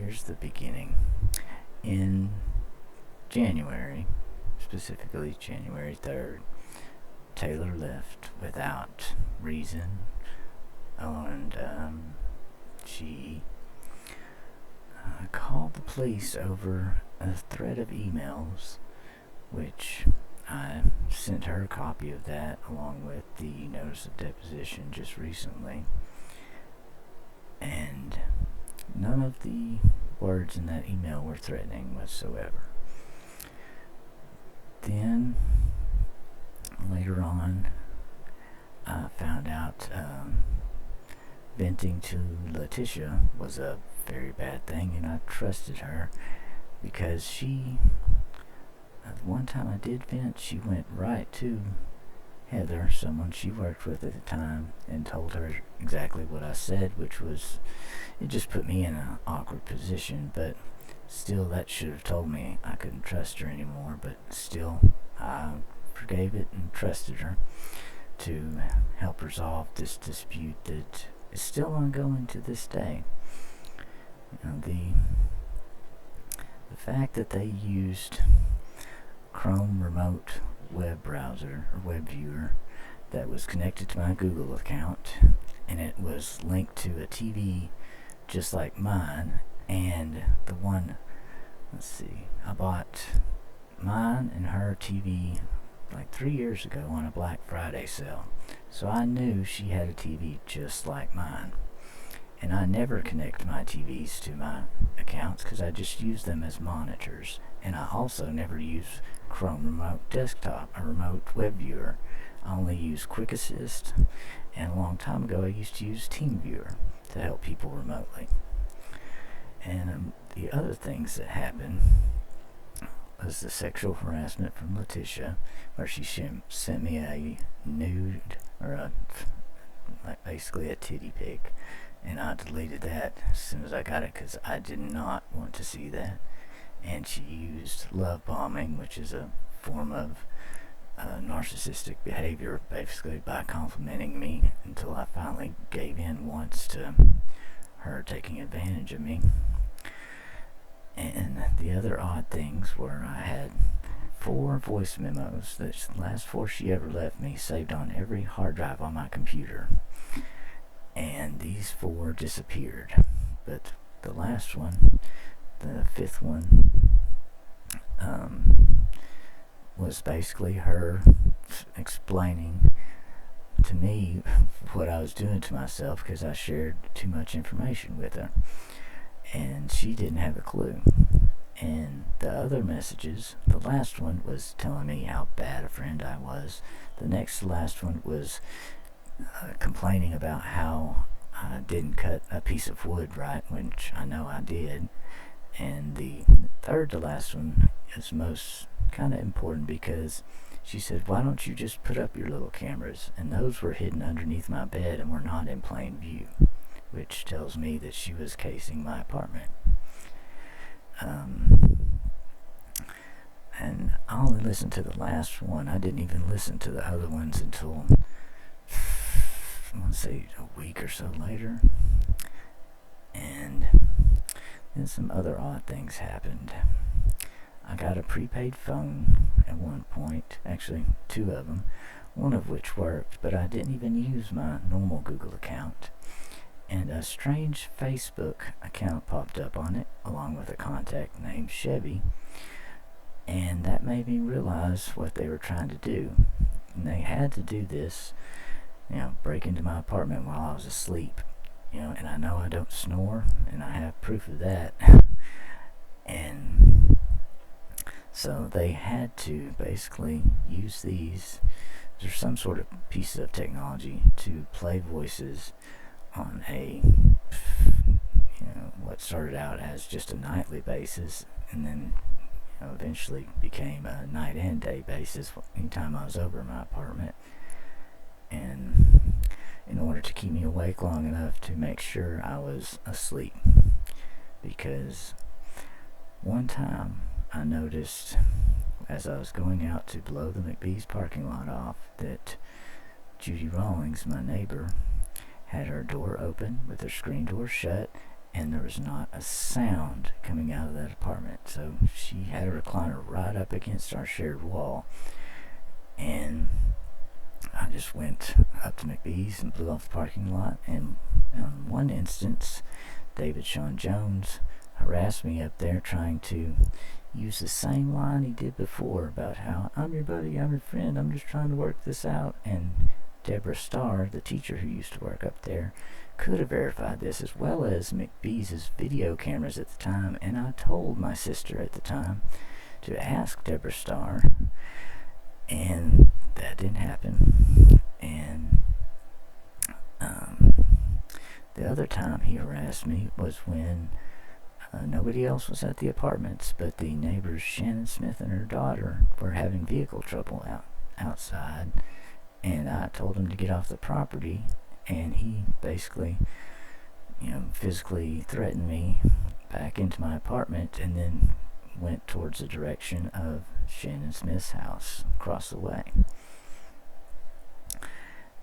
here's the beginning. In January, specifically January 3rd, Taylor left without reason, and she called the police over a thread of emails, which I sent her a copy of that along with the notice of deposition just recently. And none of the words in that email were threatening whatsoever. Then, later on, I found out venting to Letitia was a very bad thing, and I trusted her because one time I did vent, she went right to Heather, someone she worked with at the time, and told her exactly what I said, which was, it just put me in an awkward position, but still that should have told me I couldn't trust her anymore, but still I forgave it and trusted her to help resolve this dispute that is still ongoing to this day. The fact that they used Chrome remote web browser or web viewer that was connected to my Google account, and it was linked to a TV just like mine, and the one, I bought mine and her TV like 3 years ago on a Black Friday sale, so I knew she had a TV just like mine. And I never connect my TVs to my accounts because I just use them as monitors. And I also never use Chrome Remote Desktop, a remote web viewer. I only use Quick Assist, and a long time ago I used to use TeamViewer to help people remotely. And the other things that happened was the sexual harassment from Letitia, where she sent me a nude, or basically a titty pic. And I deleted that as soon as I got it because I did not want to see that. And she used love bombing, which is a form of narcissistic behavior, basically by complimenting me until I finally gave in once to her taking advantage of me. And the other odd things were I had 4 voice memos, the last 4 she ever left me, saved on every hard drive on my computer. And these 4 disappeared. But the last one, the 5th one, was basically her explaining to me what I was doing to myself because I shared too much information with her. And she didn't have a clue. And the other messages, the last one was telling me how bad a friend I was. The next to last one was complaining about how I didn't cut a piece of wood right, which I know I did. And the third to last one is most kind of important because she said, why don't you just put up your little cameras? And those were hidden underneath my bed and were not in plain view, which tells me that she was casing my apartment. And I only listened to the last one. I didn't even listen to the other ones until I want to say a week or so later. And then some other odd things happened. I got a prepaid phone at one point, actually 2 of them, one of which worked, but I didn't even use my normal Google account. And a strange Facebook account popped up on it, along with a contact named Chevy, and that made me realize what they were trying to do. And they had to do this, break into my apartment while I was asleep, and I know I don't snore, and I have proof of that. And so they had to basically use these, there's some sort of piece of technology to play voices on a, what started out as just a nightly basis, and then eventually became a night and day basis anytime I was over in my apartment. And in order to keep me awake long enough to make sure I was asleep. Because one time I noticed as I was going out to blow the McBee's parking lot off that Judy Rawlings, my neighbor, had her door open with her screen door shut, and there was not a sound coming out of that apartment. So she had a recliner right up against our shared wall, and I just went up to McBee's and blew off the parking lot. And in one instance, David Sean Jones harassed me up there, trying to use the same line he did before about how I'm your buddy, I'm your friend, I'm just trying to work this out. And Deborah Starr, the teacher who used to work up there, could have verified this, as well as McBee's video cameras at the time. And I told my sister at the time to ask Deborah Starr, and that didn't happen. And the other time he harassed me was when nobody else was at the apartments, but the neighbors Shannon Smith and her daughter were having vehicle trouble outside, and I told him to get off the property, and he basically, physically threatened me back into my apartment, and then went towards the direction of Shannon Smith's house across the way.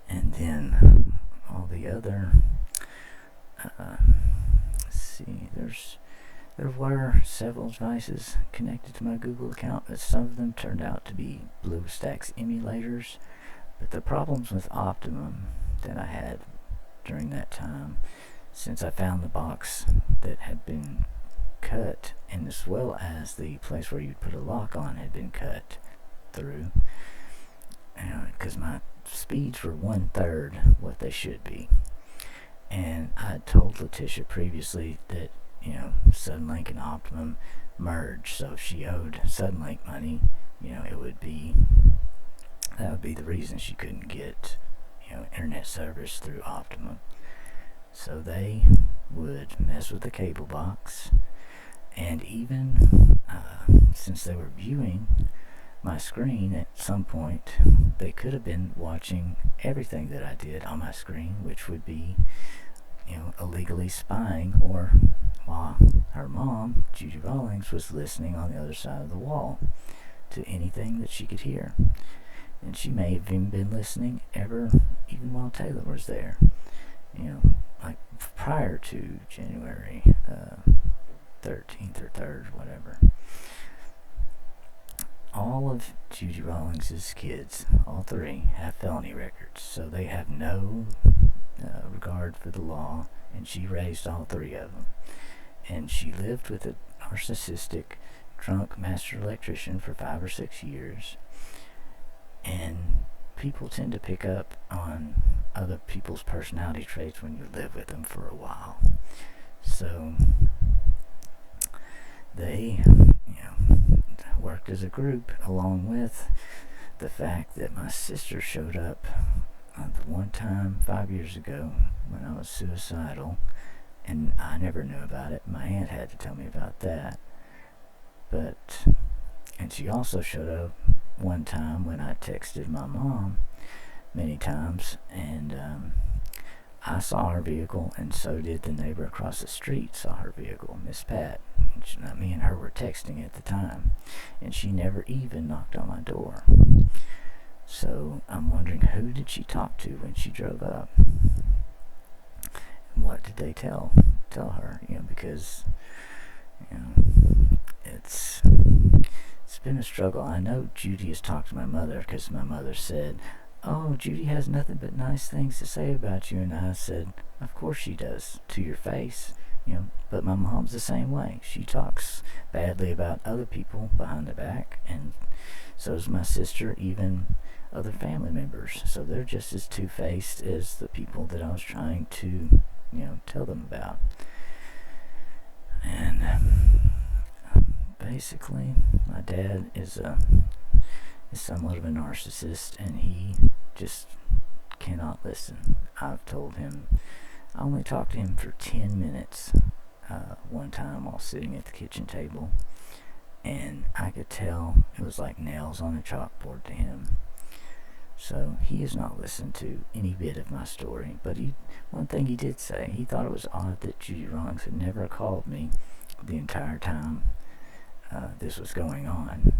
And then all the other, let's see, there were several devices connected to my Google account, but some of them turned out to be BlueStacks emulators. But the problems with Optimum that I had during that time, since I found the box that had been cut, and as well as the place where you'd put a lock on had been cut through, because my speeds were 1/3 what they should be. And I told Letitia previously that Suddenlink and Optimum merged, so if she owed Suddenlink money, that would be the reason she couldn't get internet service through Optimum. So they would mess with the cable box, and even since they were viewing my screen at some point, they could have been watching everything that I did on my screen, which would be illegally spying, or while her mom, Judy Rawlings, was listening on the other side of the wall to anything that she could hear. And she may have even been listening even while Taylor was there, like prior to January 13th or 3rd, whatever. All of Judy Rawlings' kids, all three, have felony records, so they have no regard for the law, and she raised all three of them. And she lived with a narcissistic, drunk master electrician for 5 or 6 years. And people tend to pick up on other people's personality traits when you live with them for a while. So they, worked as a group, along with the fact that my sister showed up the one time 5 years ago when I was suicidal, and I never knew about it. My aunt had to tell me about that. And she also showed up one time when I texted my mom many times, and I saw her vehicle, and so did the neighbor across the street saw her vehicle, Miss Pat. Me and her were texting at the time, and she never even knocked on my door. So I'm wondering, who did she talk to when she drove up? And what did they tell her? Because it's been a struggle. I know Judy has talked to my mother, because my mother said, "Oh, Judy has nothing but nice things to say about you." And I said, "Of course she does, to your face." But my mom's the same way. She talks badly about other people behind their back, and so is my sister, even other family members. So they're just as two-faced as the people that I was trying to, tell them about. And basically, my dad is somewhat of a narcissist, and he just cannot listen. I've told him, I only talked to him for 10 minutes one time while sitting at the kitchen table, and I could tell it was like nails on a chalkboard to him. So he has not listened to any bit of my story. But one thing he did say, he thought it was odd that Judy Rawlings had never called me the entire time this was going on.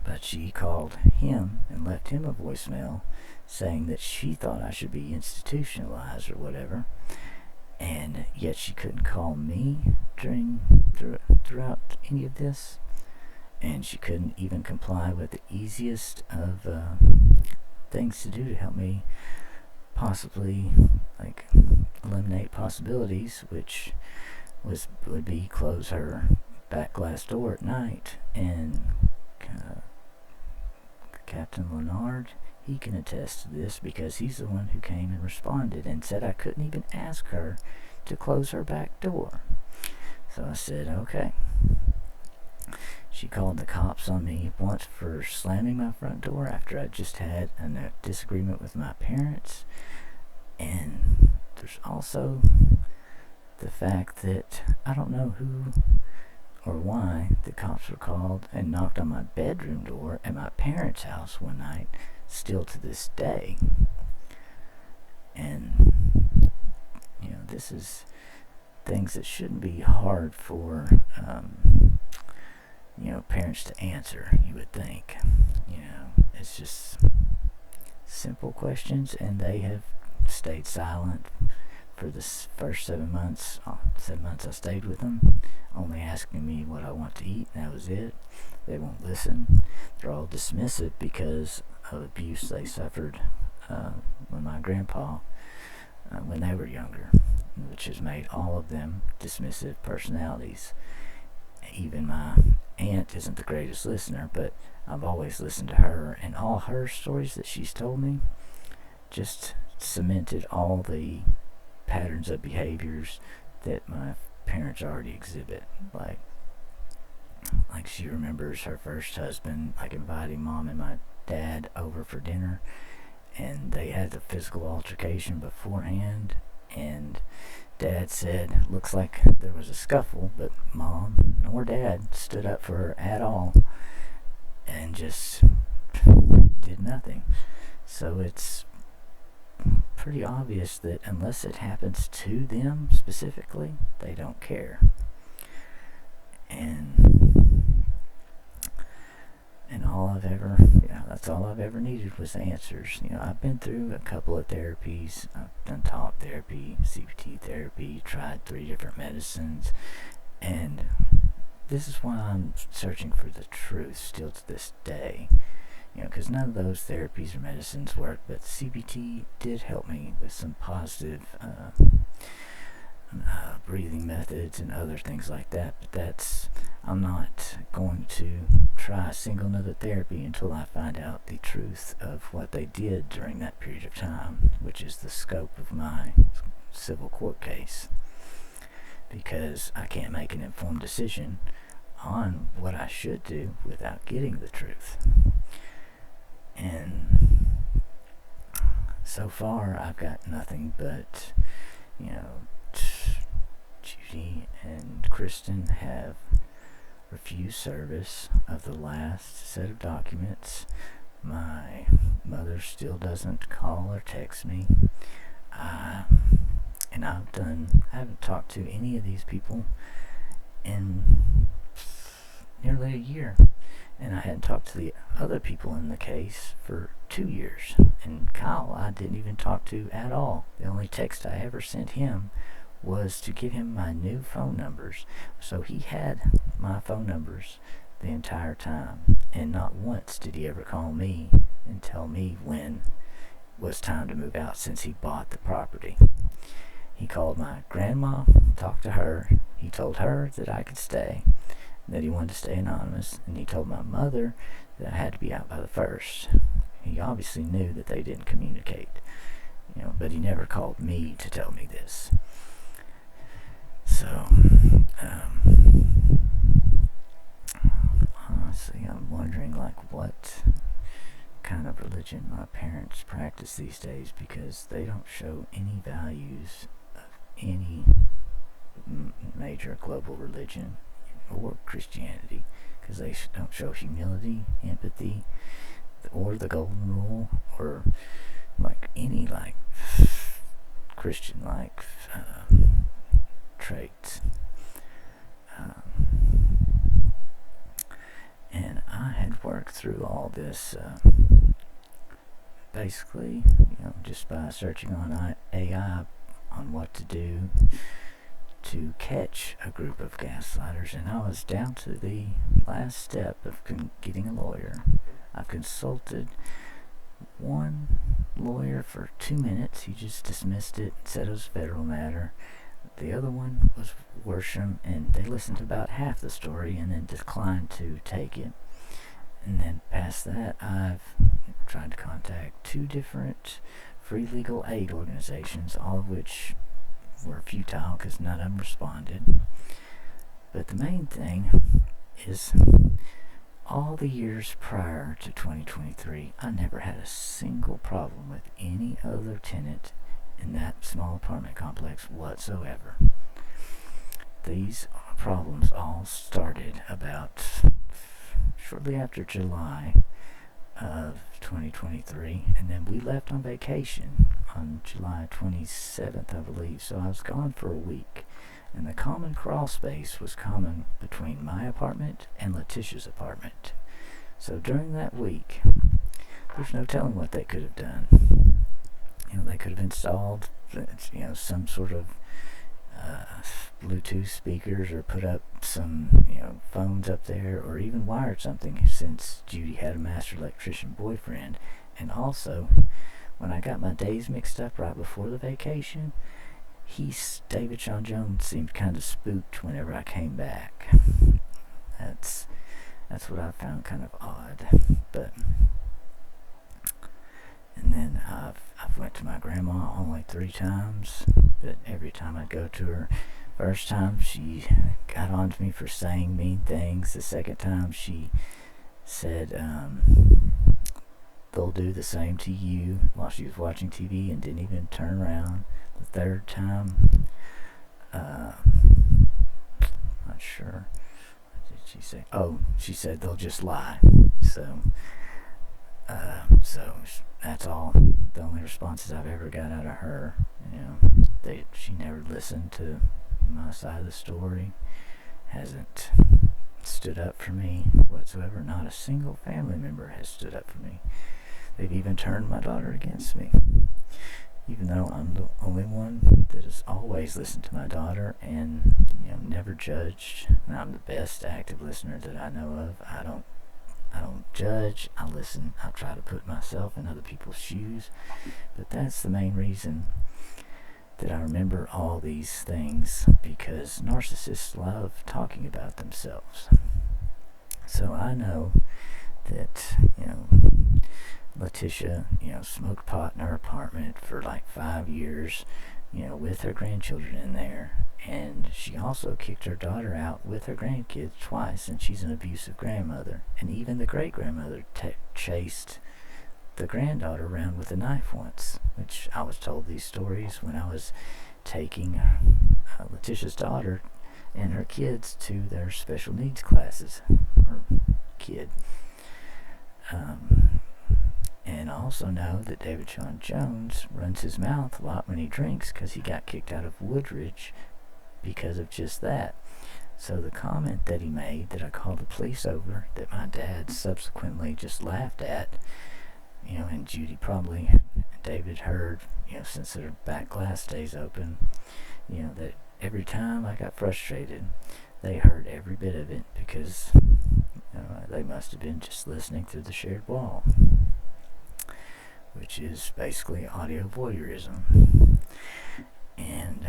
But she called him and left him a voicemail saying that she thought I should be institutionalized or whatever. and yet she couldn't call me throughout any of this, and she couldn't even comply with the easiest of things to do to help me possibly like eliminate possibilities, which would be close her back glass door at night. And Captain Leonard, he can attest to this because he's the one who came and responded and said I couldn't even ask her to close her back door. So I said, okay. She called the cops on me once for slamming my front door after I just had a disagreement with my parents. And there's also the fact that I don't know who or why the cops were called and knocked on my bedroom door at my parents' house one night, still to this day. And, this is things that shouldn't be hard for, parents to answer, you would think. It's just simple questions, and they have stayed silent for the first 7 months. 7 months I stayed with them, only asking me what I want to eat, and that was it. They won't listen. They're all dismissive because of abuse they suffered when my grandpa, when they were younger, which has made all of them dismissive personalities. Even my aunt isn't the greatest listener, but I've always listened to her, and all her stories that she's told me just cemented all the patterns of behaviors that my parents already exhibit. Like she remembers her first husband inviting mom and my dad over for dinner, and they had the physical altercation beforehand, and Dad said, looks like there was a scuffle, but Mom nor Dad stood up for her at all and just did nothing. So it's pretty obvious that unless it happens to them specifically, they don't care. And that's all I've ever needed was answers. I've been through a couple of therapies. I've done talk therapy, CBT therapy, tried 3 different medicines, and this is why I'm searching for the truth still to this day. Because none of those therapies or medicines work, but CBT did help me with some positive breathing methods and other things like that, but I'm not going to try a single another therapy until I find out the truth of what they did during that period of time, which is the scope of my civil court case, because I can't make an informed decision on what I should do without getting the truth. And so far I've got nothing but, Judy and Kristen have refused service of the last set of documents. My mother still doesn't call or text me. And I haven't talked to any of these people in nearly a year. And I hadn't talked to the other people in the case for 2 years. And Kyle, I didn't even talk to at all. The only text I ever sent him was to give him my new phone numbers. So he had my phone numbers the entire time. And not once did he ever call me and tell me when it was time to move out, since he bought the property. He called my grandma, talked to her. He told her that I could stay, that he wanted to stay anonymous, and he told my mother that I had to be out by the 1st. He obviously knew that they didn't communicate, but he never called me to tell me this. So, honestly, I'm wondering what kind of religion my parents practice these days, because they don't show any values of any major global religion or Christianity, because they don't show humility, empathy, or the golden rule, or any Christian traits. And I had worked through all this basically just by searching on AI on what to do to catch a group of gaslighters, and I was down to the last step of getting a lawyer. I consulted one lawyer for 2 minutes. He just dismissed it and said it was a federal matter. The other one was Worsham, and they listened to about half the story and then declined to take it. And then past that, I've tried to contact 2 different free legal aid organizations, all of which were futile because none of them responded. But the main thing is, all the years prior to 2023, I never had a single problem with any other tenant in that small apartment complex whatsoever. These problems all started about shortly after July of 2023, and then we left on vacation on July 27th, I believe. So I was gone for a week, and the common crawl space was common between my apartment and Letitia's apartment. So during that week, there's no telling what they could have done. They could have installed, some sort of Bluetooth speakers, or put up some, phones up there, or even wired something, since Judy had a master electrician boyfriend. And also, when I got my days mixed up right before the vacation, David Sean Jones seemed kind of spooked whenever I came back. That's what I found kind of odd. But and then I've went to my grandma only 3 times, but every time I go to her, first time she got on to me for saying mean things. The second time she said they'll do the same to you while she was watching TV and didn't even turn around. The third time, not sure. What did she say? Oh, she said they'll just lie. So that's all. The only responses I've ever got out of her. She never listened to my side of the story. Hasn't stood up for me whatsoever. Not a single family member has stood up for me. They've even turned my daughter against me, even though I'm the only one that has always listened to my daughter and never judged. And I'm the best active listener that I know of. I don't judge. I listen. I try to put myself in other people's shoes. But that's the main reason that I remember all these things, because narcissists love talking about themselves. So I know that, Letitia, smoked pot in her apartment for like 5 years, with her grandchildren in there. And she also kicked her daughter out with her grandkids twice, and she's an abusive grandmother. And even the great-grandmother chased the granddaughter around with a knife once, which I was told these stories when I was taking Letitia's daughter and her kids to their special needs classes, or kid. And I also know that David Sean Jones runs his mouth a lot when he drinks, because he got kicked out of Woodridge because of just that. So the comment that he made, that I called the police over, that my dad subsequently just laughed at, and Judy probably, David heard, since their back glass stays open, that every time I got frustrated, they heard every bit of it, because they must have been just listening through the shared wall, which is basically audio voyeurism. And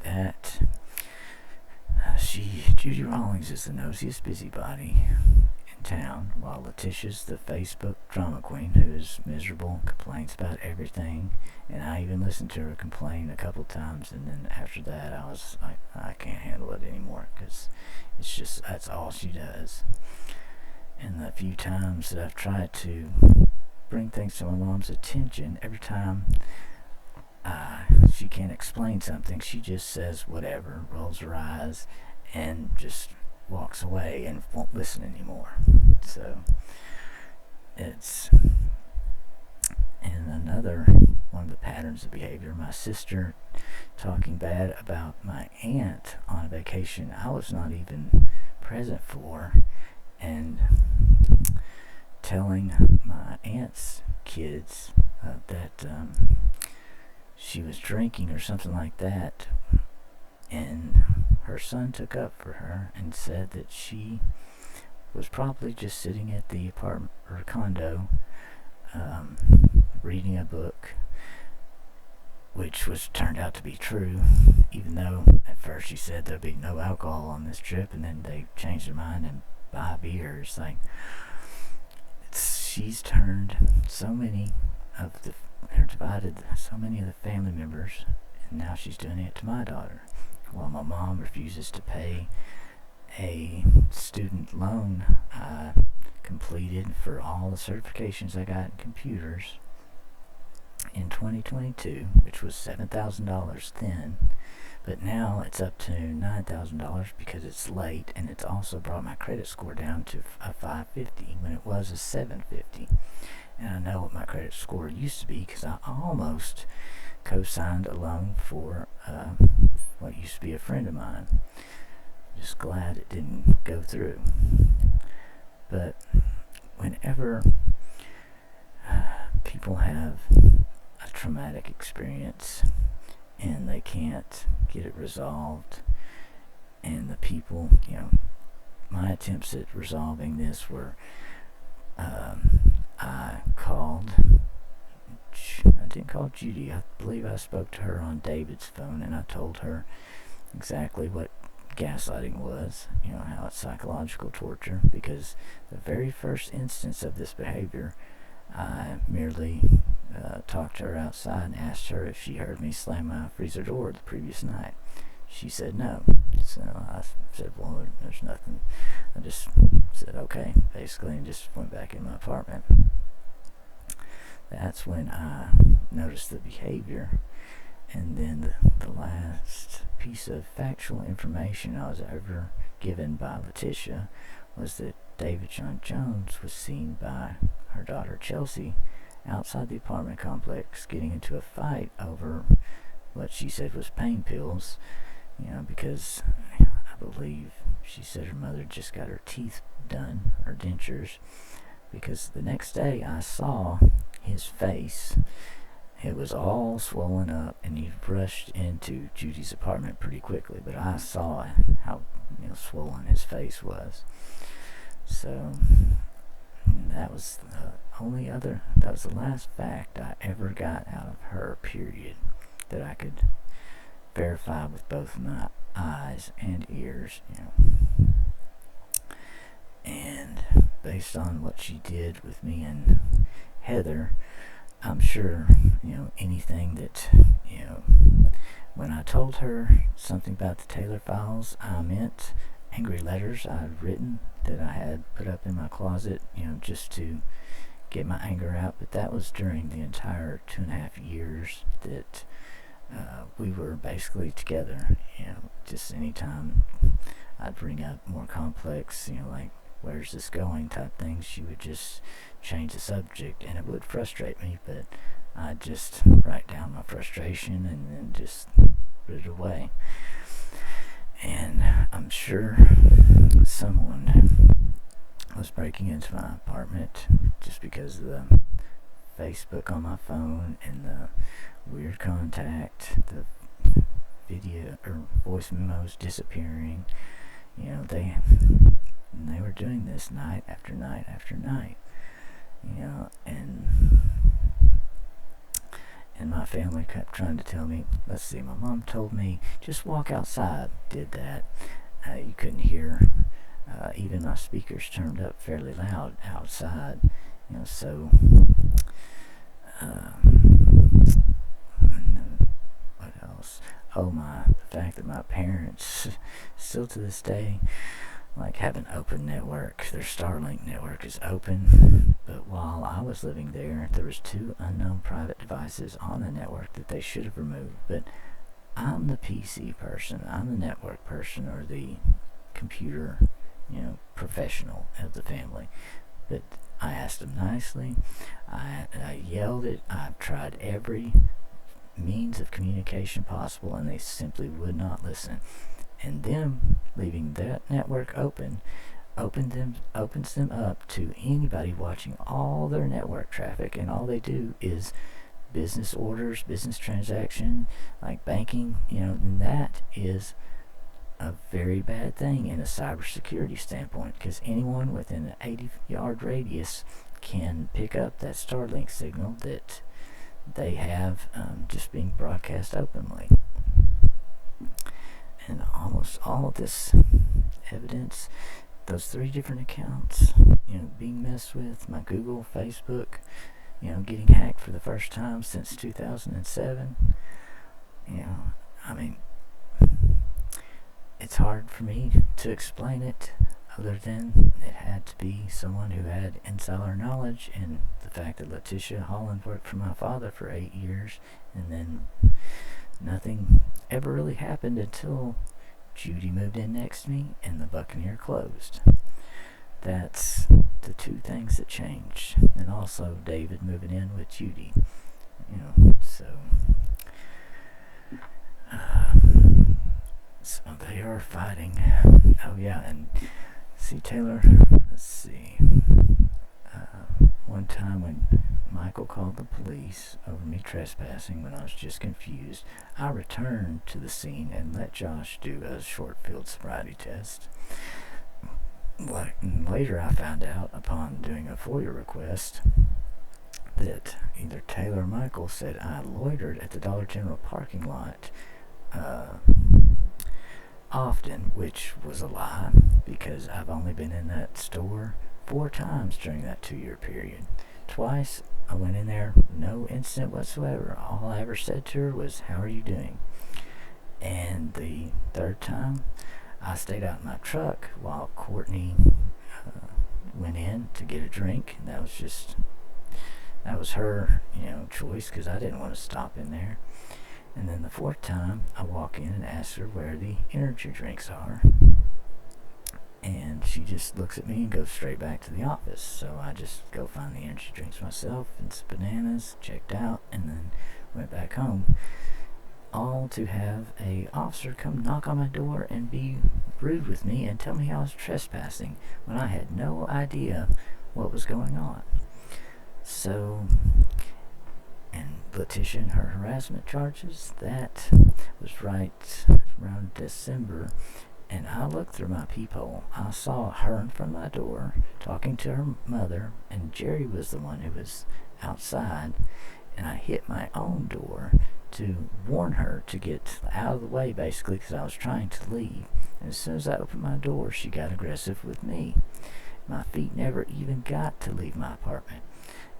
that Judy Rawlings is the nosiest busybody in town, while Letitia's the Facebook drama queen who is miserable, complains about everything. And I even listened to her complain a couple times, and then after that I was like, I can't handle it anymore, because it's just, that's all she does. And the few times that I've tried to bring things to my mom's attention, every time she can't explain something, she just says whatever, rolls her eyes, and just walks away and won't listen anymore. So it's, and another one of the patterns of behavior, my sister talking bad about my aunt on a vacation I was not even present for, and telling my aunt's kids that she was drinking or something like that, and her son took up for her and said that she was probably just sitting at the apartment or condo, um, reading a book, which was turned out to be true, even though at first she said there'd be no alcohol on this trip, and then they changed their mind and buy beers. Like, she's turned so many of the, or divided so many of the family members, and now she's doing it to my daughter. While my mom refuses to pay a student loan I completed for all the certifications I got in computers in 2022, which was $7,000 then, but now it's up to $9,000 because it's late, and it's also brought my credit score down to a 550 when it was a 750. And I know what my credit score used to be because I almost co-signed a loan for what used to be a friend of mine. Just glad it didn't go through. But whenever people have a traumatic experience and they can't get it resolved, and the people, my attempts at resolving this were, I didn't call Judy. I believe I spoke to her on David's phone, and I told her exactly what gaslighting was, how it's psychological torture, because the very first instance of this behavior, I merely talked to her outside and asked her if she heard me slam my freezer door the previous night. She said no. So I said, well, there's nothing. I just said okay, basically, and just went back in my apartment. That's when I noticed the behavior. And then the last piece of factual information I was ever given by Letitia was that David John Jones was seen by her daughter Chelsea outside the apartment complex getting into a fight over what she said was pain pills, because I believe she said her mother just got her teeth done, her dentures, because the next day I saw his face. It was all swollen up, and he rushed into Judy's apartment pretty quickly, but I saw how swollen his face was. So that was the last fact I ever got out of her, period, that I could verify with both my eyes and ears, And based on what she did with me and Heather, I'm sure, anything that, when I told her something about the Taylor files, I meant angry letters I had written that I had put up in my closet, just to get my anger out. But that was during the entire 2.5 years that we were basically together. Just anytime I'd bring up more complex, like, where's this going type things, she would just change the subject, and it would frustrate me, but I'd just write down my frustration and then just put it away. And I'm sure someone was breaking into my apartment just because of the Facebook on my phone and the weird contact, the video or voice memos disappearing. They were doing this night after night after night, and my family kept trying to tell me, let's see, my mom told me, just walk outside. Did that. You couldn't hear, even my speakers turned up fairly loud outside, so, what else? The fact that my parents, still to this day, have an open network. Their Starlink network is open, but while I was living there was 2 unknown private devices on the network that they should have removed. But I'm the PC person, I'm the network person, or the computer, professional of the family. But I asked them nicely, I yelled it, I've tried every means of communication possible, and they simply would not listen. And them leaving that network open opens them up to anybody watching all their network traffic, and all they do is business orders, business transaction, like banking, and that is a very bad thing in a cybersecurity standpoint, because anyone within an 80-yard radius can pick up that Starlink signal that they have just being broadcast openly. And almost all of this evidence, those 3 different accounts, being messed with, my Google, Facebook, getting hacked for the first time since 2007. I mean, it's hard for me to explain it, other than it had to be someone who had insider knowledge, and the fact that Letitia Holland worked for my father for 8 years, and then nothing ever really happened until Judy moved in next to me and the Buccaneer closed. That's the 2 things that changed. And also David moving in with Judy. So they are fighting. Oh yeah, and see, Taylor, let's see. One time when Michael called the police over me trespassing when I was just confused, I returned to the scene and let Josh do a short field sobriety test. Later I found out, upon doing a FOIA request, that either Taylor or Michael said I loitered at the Dollar General parking lot often, which was a lie, because I've only been in that store 4 times during that 2-year period. Twice I went in there, no incident whatsoever. All I ever said to her was, "How are you doing?" And the 3rd time, I stayed out in my truck while Courtney went in to get a drink. And that was her, choice, because I didn't want to stop in there. And then the 4th time, I walk in and ask her where the energy drinks are. And she just looks at me and goes straight back to the office. So I just go find the energy drinks myself and some bananas, checked out, and then went back home. All to have a officer come knock on my door and be rude with me and tell me I was trespassing when I had no idea what was going on. So, and Letitia and her harassment charges, that was right around December. And I looked through my peephole. I saw her in front of my door talking to her mother, and Jerry was the one who was outside. And I hit my own door to warn her to get out of the way, basically, because I was trying to leave. And as soon as I opened my door, she got aggressive with me. My feet never even got to leave my apartment,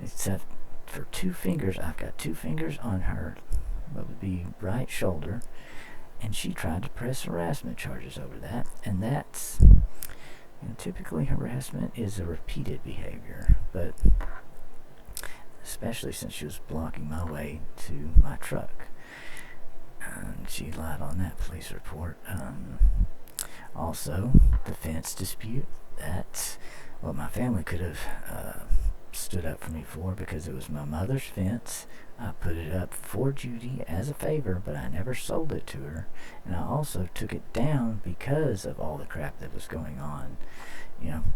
except for 2 fingers. I've got 2 fingers on her, what would be right shoulder, and she tried to press harassment charges over that. And that's, typically harassment is a repeated behavior, but especially since she was blocking my way to my truck. And she lied on that police report. Also, the fence dispute, that's what my family could have stood up for me for, because it was my mother's fence. I put it up for Judy as a favor, but I never sold it to her. And I also took it down because of all the crap that was going on.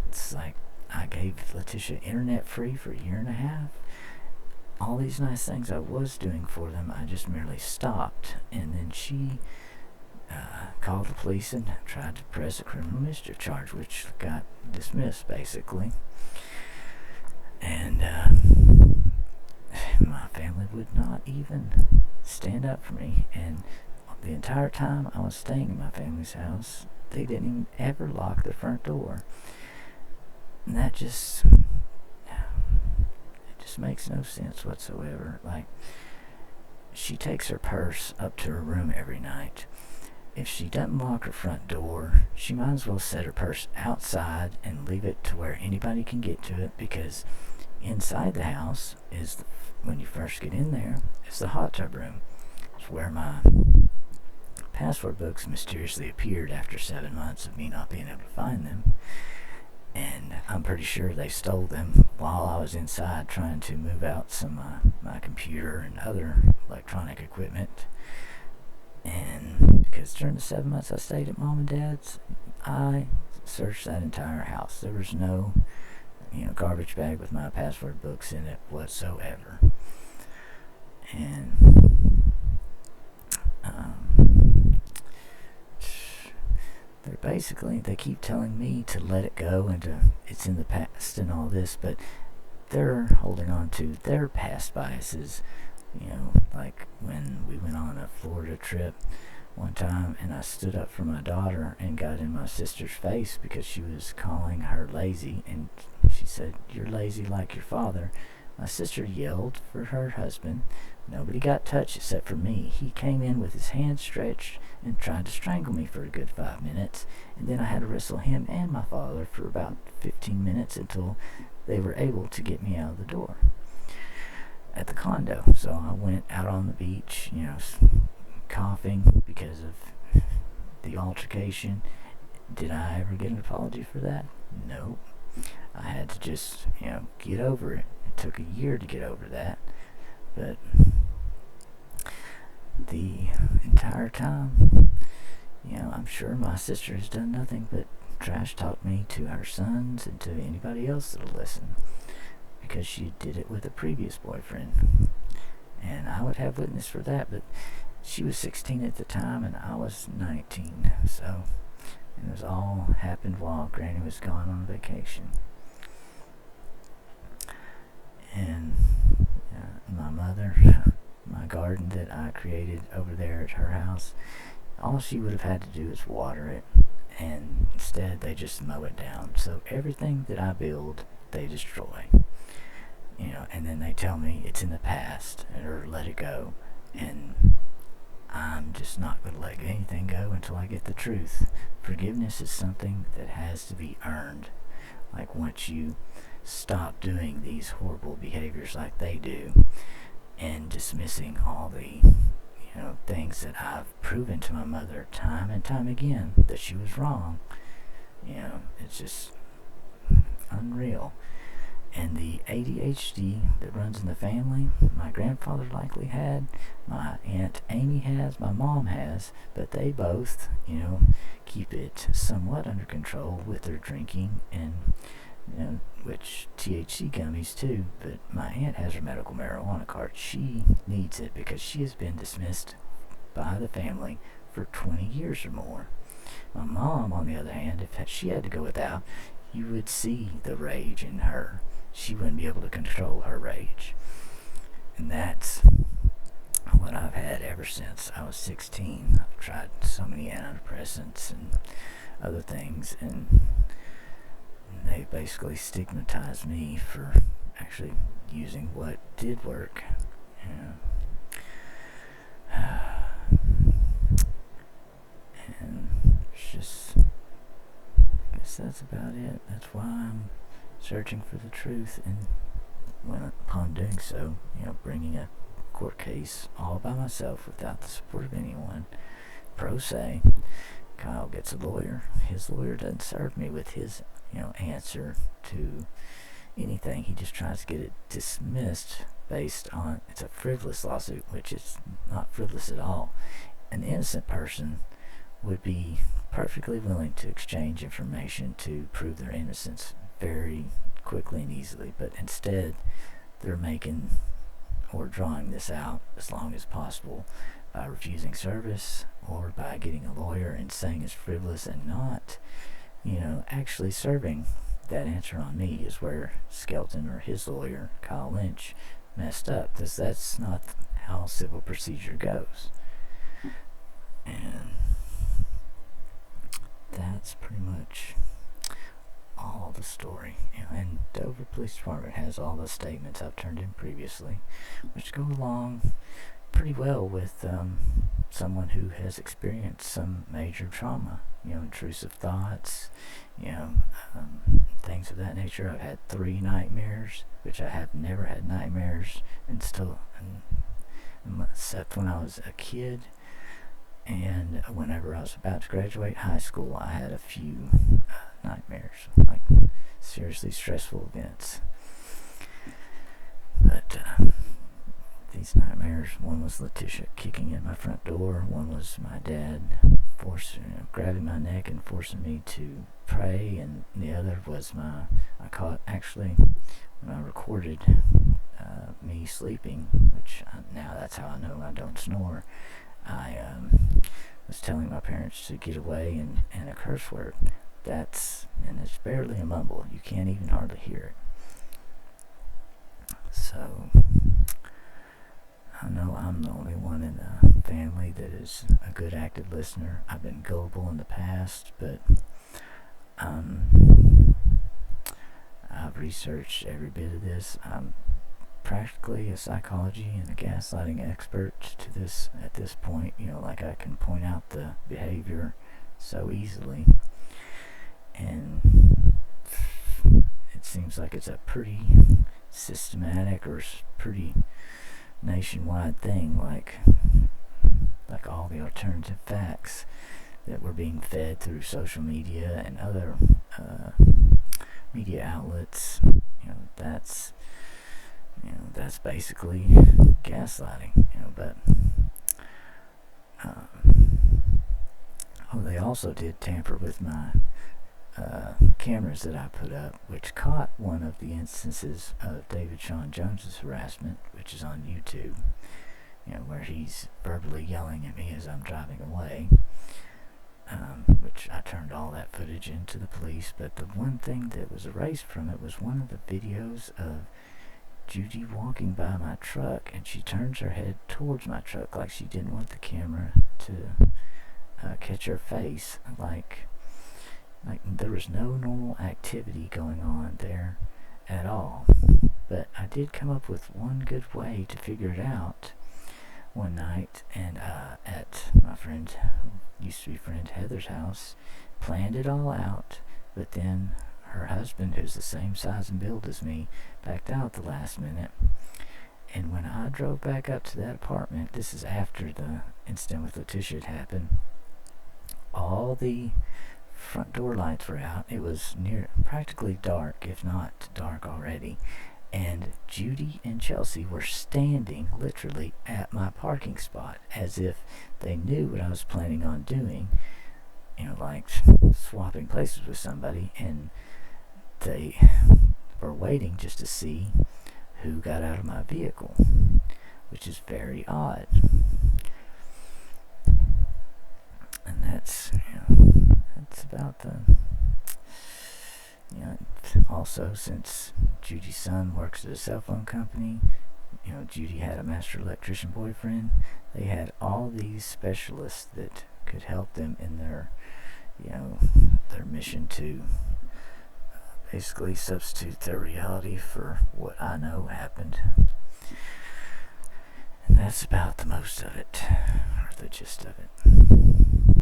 It's like I gave Letitia internet free for 1.5 years. All these nice things I was doing for them, I just merely stopped. And then she called the police and tried to press a criminal mischief charge, which got dismissed, basically. And my family would not even stand up for me. And the entire time I was staying in my family's house, they didn't even ever lock the front door. And that just makes no sense whatsoever. Like, she takes her purse up to her room every night. If she doesn't lock her front door, she might as well set her purse outside and leave it to where anybody can get to it, because inside the house is, when you first get in there, it's the hot tub room. It's where my password books mysteriously appeared after 7 months of me not being able to find them. And I'm pretty sure they stole them while I was inside trying to move out some my computer and other electronic equipment. And because during the 7 months I stayed at Mom and Dad's, I searched that entire house. There was no garbage bag with my password books in it whatsoever. And they keep telling me to let it go and it's in the past and all this, but they're holding on to their past biases. Like when we went on a Florida trip one time and I stood up for my daughter and got in my sister's face because she was calling her lazy, and she said, "You're lazy like your father." My sister yelled for her husband. Nobody got touched except for me. He came in with his hand stretched and tried to strangle me for a good 5 minutes, and then I had to wrestle him and my father for about 15 minutes until they were able to get me out of the door at the condo. So I went out on the beach, coughing because of the altercation. Did I ever get an apology for that? No. I had to just, get over it. It took a year to get over that. But the entire time, I'm sure my sister has done nothing but trash talk me to her sons and to anybody else that'll listen, because she did it with a previous boyfriend. And I would have witness for that, but she was 16 at the time and I was 19. So it was all happened while Granny was gone on vacation. And my mother, my garden that I created over there at her house, all she would have had to do is water it, and instead they just mow it down. So everything that I build, they destroy. And then they tell me it's in the past or let it go, and I'm just not going to let anything go until I get the truth. Forgiveness is something that has to be earned. Like once you stop doing these horrible behaviors like they do and dismissing all the things that I've proven to my mother time and time again that she was wrong, it's just unreal. And the ADHD that runs in the family, my grandfather likely had, my Aunt Amy has, my mom has, but they both, keep it somewhat under control with their drinking and, which THC gummies too. But my aunt has her medical marijuana card. She needs it because she has been dismissed by the family for 20 years or more. My mom, on the other hand, if she had to go without, you would see the rage in her. She wouldn't be able to control her rage. And that's what I've had ever since I was 16. I've tried so many antidepressants and other things, and they basically stigmatized me for actually using what did work. And it's just, I guess that's about it. That's why I'm searching for the truth, and upon doing so, bringing a court case all by myself without the support of anyone, pro se. Kyle gets a lawyer. His lawyer doesn't serve me with his, answer to anything. He just tries to get it dismissed based on, it's a frivolous lawsuit, which is not frivolous at all. An innocent person would be perfectly willing to exchange information to prove their innocence very quickly and easily, but instead they're making or drawing this out as long as possible by refusing service or by getting a lawyer and saying it's frivolous and not, actually serving that answer on me, is where Skelton or his lawyer, Kyle Lynch, messed up, because that's not how civil procedure goes. And that's pretty much all the story. And Dover Police Department has all the statements I've turned in previously, which go along pretty well with someone who has experienced some major trauma, intrusive thoughts, things of that nature. I've had 3 nightmares, which I have never had nightmares except when I was a kid. And whenever I was about to graduate high school, I had a few nightmares, like seriously stressful events. But these nightmares, one was Letitia kicking in my front door, one was my dad grabbing my neck and forcing me to pray, and the other was I caught actually when I recorded me sleeping, which now that's how I know I don't snore. I was telling my parents to get away, and a curse word. And it's barely a mumble. You can't even hardly hear it. So, I know I'm the only one in the family that is a good active listener. I've been gullible in the past, but I've researched every bit of this. I'm practically a psychology and a gaslighting expert at this point. Like, I can point out the behavior so easily, and it seems like it's a pretty systematic or pretty nationwide thing, like all the alternative facts that were being fed through social media and other media outlets. That's basically gaslighting. But they also did tamper with my cameras that I put up, which caught one of the instances of David Sean Jones's harassment, which is on YouTube, where he's verbally yelling at me as I'm driving away, which I turned all that footage into the police. But the one thing that was erased from it was one of the videos of Judy walking by my truck, and she turns her head towards my truck like she didn't want the camera to catch her face, like there was no normal activity going on there at all. But I did come up with one good way to figure it out one night, and at my friend, used to be friend Heather's house, planned it all out, but then her husband, who's the same size and build as me, backed out at the last minute. And when I drove back up to that apartment, this is after the incident with Letitia had happened, all the front door lights were out. It was practically dark, if not dark already. And Judy and Chelsea were standing literally at my parking spot as if they knew what I was planning on doing, like swapping places with somebody, and they were waiting just to see who got out of my vehicle, which is very odd. And that's about the, also, since Judy's son works at a cell phone company, Judy had a master electrician boyfriend. They had all these specialists that could help them in their mission to basically substitute their reality for what I know happened. And that's about the most of it, or the gist of it.